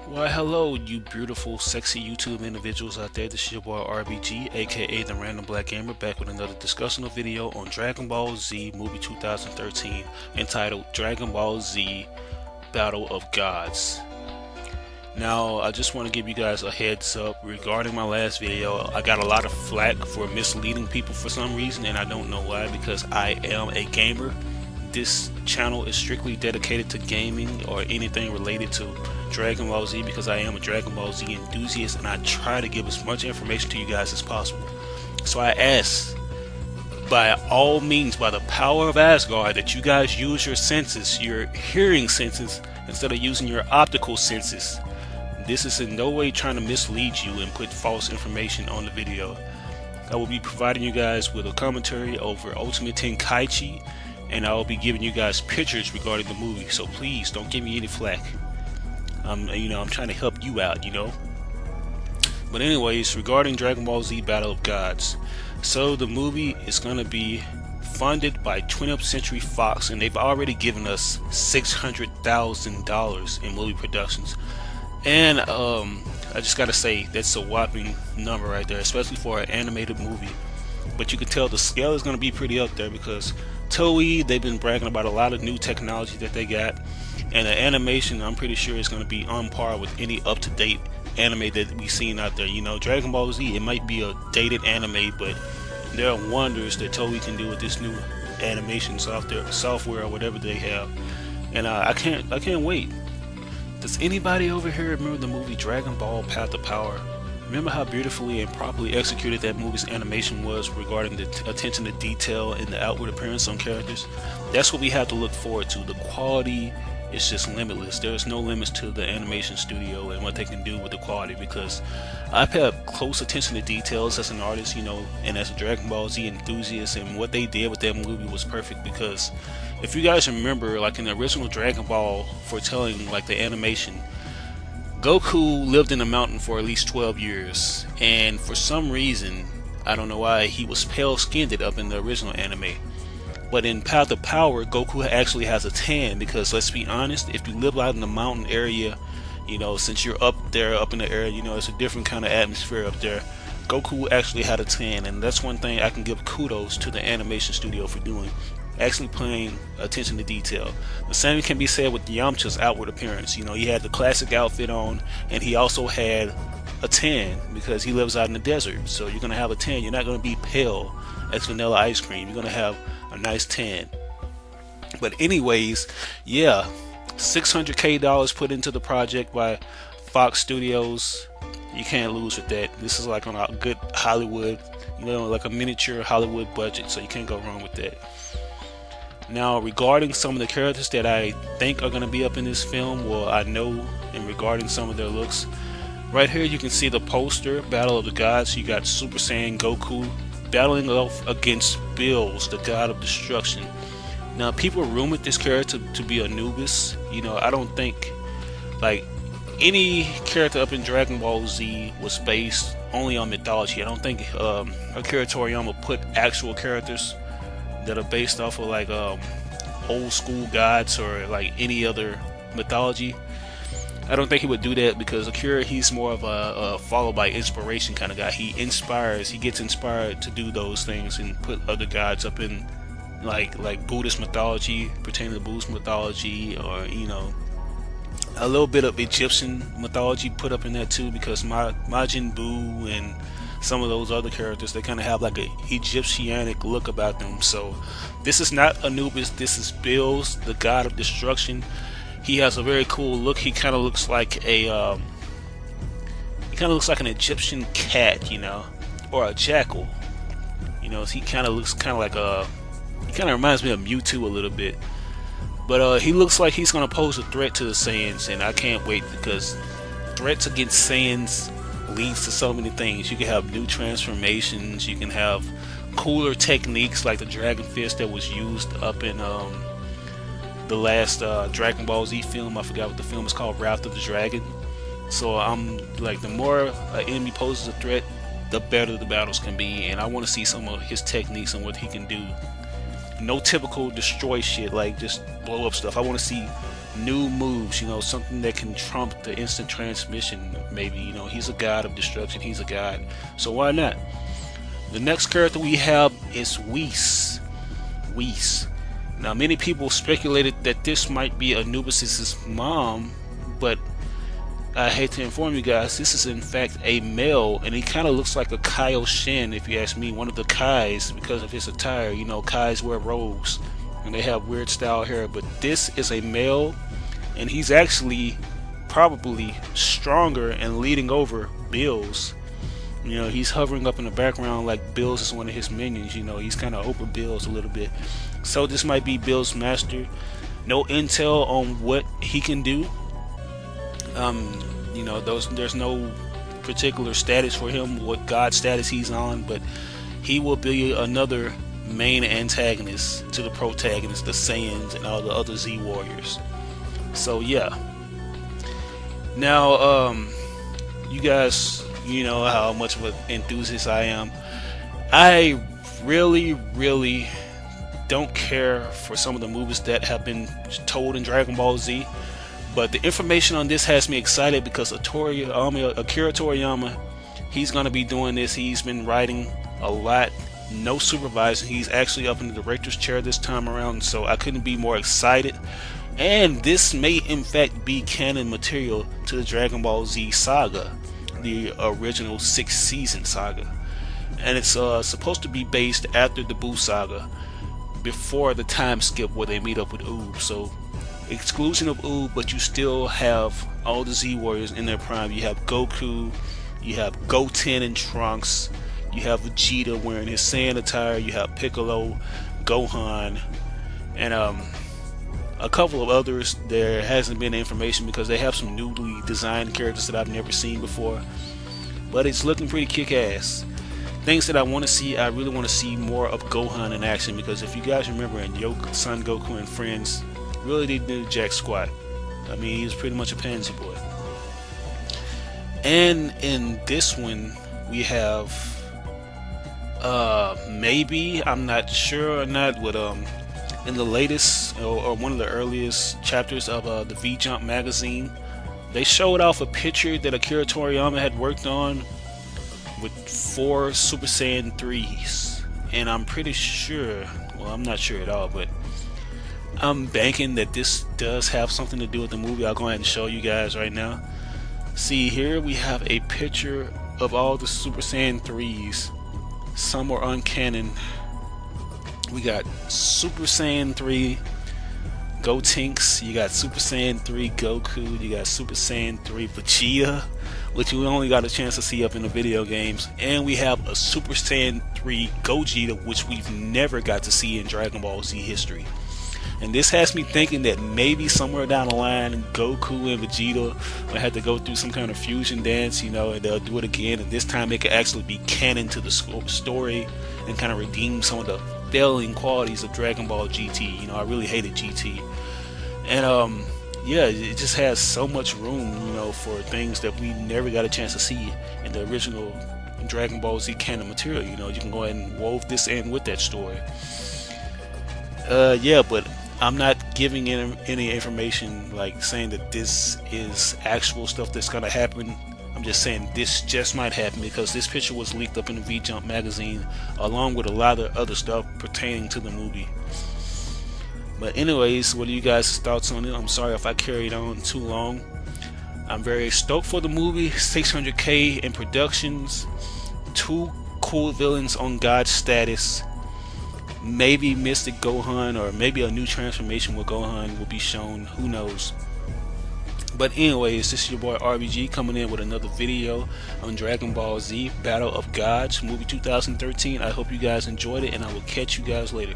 Why hello you beautiful sexy YouTube individuals out there. This is your boy RBG aka the Random Black Gamer, back with another discussional video on Dragon Ball Z movie 2013 entitled Dragon Ball Z Battle of Gods. Now I just want to give you guys a heads up regarding my last video. I got a lot of flack for misleading people for some reason, and I don't know why, because I am a gamer. This channel is strictly dedicated to gaming or anything related to Dragon Ball Z, because I am a Dragon Ball Z enthusiast and I try to give as much information to you guys as possible. So I ask, by all means, by the power of Asgard, that you guys use your senses, your hearing senses, instead of using your optical senses. This is in no way trying to mislead you and put false information on the video. I will be providing you guys with a commentary over Ultimate Tenkaichi, and I will be giving you guys pictures regarding the movie. So please don't give me any flack. I'm trying to help you out, But anyways, regarding Dragon Ball Z Battle of Gods, so the movie is gonna be funded by 20th Century Fox, and they've already given us $600,000 in movie productions. And I just gotta say, that's a whopping number right there, especially for an animated movie. But you can tell the scale is gonna be pretty up there, because Toei, they've been bragging about a lot of new technology that they got, and the animation, I'm pretty sure, is going to be on par with any up-to-date anime that we've seen out there. Dragon Ball Z, it might be a dated anime, but there are wonders that Toei can do with this new animation software or whatever they have, and I can't wait. Does anybody over here remember the movie Dragon Ball Path of Power? Remember how beautifully and properly executed that movie's animation was regarding the attention to detail and the outward appearance on characters? That's what we have to look forward to. The quality is just limitless. There's no limits to the animation studio and what they can do with the quality, because I pay up close attention to details as an artist, and as a Dragon Ball Z enthusiast, and what they did with that movie was perfect. Because if you guys remember, like in the original Dragon Ball, foretelling like the animation, Goku lived in a mountain for at least 12 years, and for some reason, I don't know why, he was pale-skinned up in the original anime. But in Path of Power, Goku actually has a tan, because let's be honest, if you live out in the mountain area, since you're up there, up in the area, it's a different kind of atmosphere up there. Goku actually had a tan, and that's one thing I can give kudos to the animation studio for doing. Actually paying attention to detail. The same can be said with Yamcha's outward appearance. He had the classic outfit on, and he also had a tan because he lives out in the desert. So you're gonna have a tan. You're not gonna be pale as vanilla ice cream. You're gonna have a nice tan. But anyways, yeah, $600K put into the project by Fox Studios. You can't lose with that. This is like on a good Hollywood, like a miniature Hollywood budget. So you can't go wrong with that. Now, regarding some of the characters that I think are going to be up in this film, well, I know, and regarding some of their looks, right here you can see the poster, Battle of the Gods. You got Super Saiyan Goku battling off against Bills, the God of Destruction. Now, people rumored this character to be Anubis. I don't think, like, any character up in Dragon Ball Z was based only on mythology. I don't think Akira Toriyama put actual characters that are based off of like old school gods or like any other mythology. I don't think he would do that, because Akira, he's more of a followed by inspiration kind of guy. He gets inspired to do those things and put other gods up in like Buddhist mythology, pertaining to Buddhist mythology, or a little bit of Egyptian mythology put up in there too, because Majin Buu and some of those other characters, they kind of have like a Egyptianic look about them. So this is not Anubis, this is Bills, the God of Destruction. He has a very cool look. He kind of looks like an Egyptian cat, or a jackal. He kind of looks he kind of reminds me of Mewtwo a little bit. But he looks like he's gonna pose a threat to the Saiyans, and I can't wait, because threats against Saiyans leads to so many things. You can have new transformations, you can have cooler techniques like the Dragon Fist that was used up in the last Dragon Ball Z film. I forgot what the film is called, Wrath of the Dragon. So I'm like, the more an enemy poses a threat, the better the battles can be, and I want to see some of his techniques and what he can do. No typical destroy shit, like just blow up stuff. I want to see new moves, something that can trump the instant transmission. Maybe, he's a god of destruction, he's a god, so why not? The next character we have is Whis. Now, many people speculated that this might be Anubis' mom, but I hate to inform you guys, this is in fact a male, and he kind of looks like a Kaioshin, if you ask me, one of the Kais, because of his attire. Kais wear robes, and they have weird style hair, but this is a male, and he's actually probably stronger and leading over Bills. He's hovering up in the background like Bills is one of his minions. He's kind of over Bills a little bit. So this might be Bills' master. No intel on what he can do. There's no particular status for him, what god status he's on, but he will be another main antagonist to the protagonist, the Saiyans, and all the other Z warriors. So yeah. Now, you guys, how much of an enthusiast I am. I really don't care for some of the movies that have been told in Dragon Ball Z, but the information on this has me excited because Akira Toriyama, he's gonna be doing this. He's been writing a lot, no supervising. He's actually up in the director's chair this time around, so I couldn't be more excited. And this may in fact be canon material to the Dragon Ball Z saga, the original 6-season saga, and it's supposed to be based after the Buu saga, before the time skip where they meet up with Oob. So exclusion of Oob, but you still have all the Z warriors in their prime. You have Goku, you have Goten and Trunks, you have Vegeta wearing his Saiyan attire, you have Piccolo, Gohan, and a couple of others. There hasn't been information because they have some newly designed characters that I've never seen before, but it's looking pretty kick-ass. Things that I want to see, I really want to see more of Gohan in action, because if you guys remember in Son Goku and Friends, really didn't do jack squat. I mean, he was pretty much a pansy boy. And in this one we have maybe, I'm not sure or not, with in the latest or one of the earliest chapters of the V-Jump magazine, they showed off a picture that Akira Toriyama had worked on with 4 Super Saiyan 3s, and I'm pretty sure, well, I'm not sure at all, but I'm banking that this does have something to do with the movie. I'll go ahead and show you guys right now. See, here we have a picture of all the Super Saiyan 3s. Some are uncanon. We got Super Saiyan 3 Gotenks, you got Super Saiyan 3 Goku, you got Super Saiyan 3 Vegeta, which we only got a chance to see up in the video games, and we have a Super Saiyan 3 Gogeta, which we've never got to see in Dragon Ball Z history. And this has me thinking that maybe somewhere down the line, Goku and Vegeta will have to go through some kind of fusion dance, and they'll do it again, and this time it could actually be canon to the story and kind of redeem some of the failing qualities of Dragon Ball GT. I really hated GT, and yeah, it just has so much room, for things that we never got a chance to see in the original Dragon Ball Z canon material. You can go ahead and wove this in with that story. Yeah, but I'm not giving any information like saying that this is actual stuff that's gonna happen. I'm just saying this just might happen because this picture was leaked up in the V-Jump magazine along with a lot of other stuff pertaining to the movie. But anyways, what are you guys' thoughts on it? I'm sorry if I carried on too long. I'm very stoked for the movie. 600K in productions, 2 cool villains on God status, maybe Mystic Gohan, or maybe a new transformation with Gohan will be shown, who knows. But anyways, this is your boy RBG coming in with another video on Dragon Ball Z Battle of Gods movie 2013. I hope you guys enjoyed it, and I will catch you guys later.